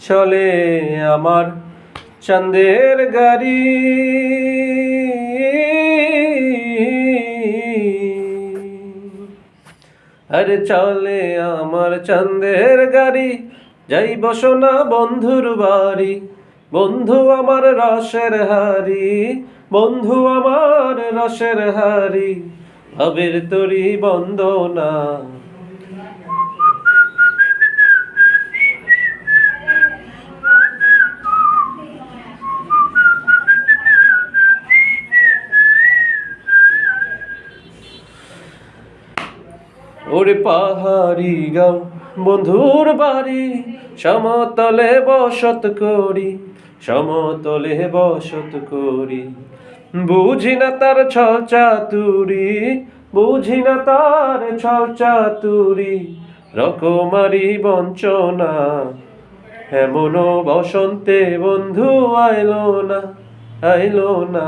চলে আমার চাঁদের গাড়ি। আরে চলে আমার চাঁদের গাড়ি, যাইব সোনা বন্ধুর বাড়ি। বন্ধু আমার রসের হাড়ি, বন্ধু আমার রসের হাড়ি, ভাবের তরি বন্দনা। ওরে পাহাড়ি গাঁও বন্ধুর বাড়ি, সমতলে বসত করি, সমতলে বসত করি। বুঝি না তার ছল চাতুরি, বুঝি না তার ছল চাতুরি, রকমারি বঞ্চনা। এমনও বসন্তে বন্ধু আইলো না, আইলো না।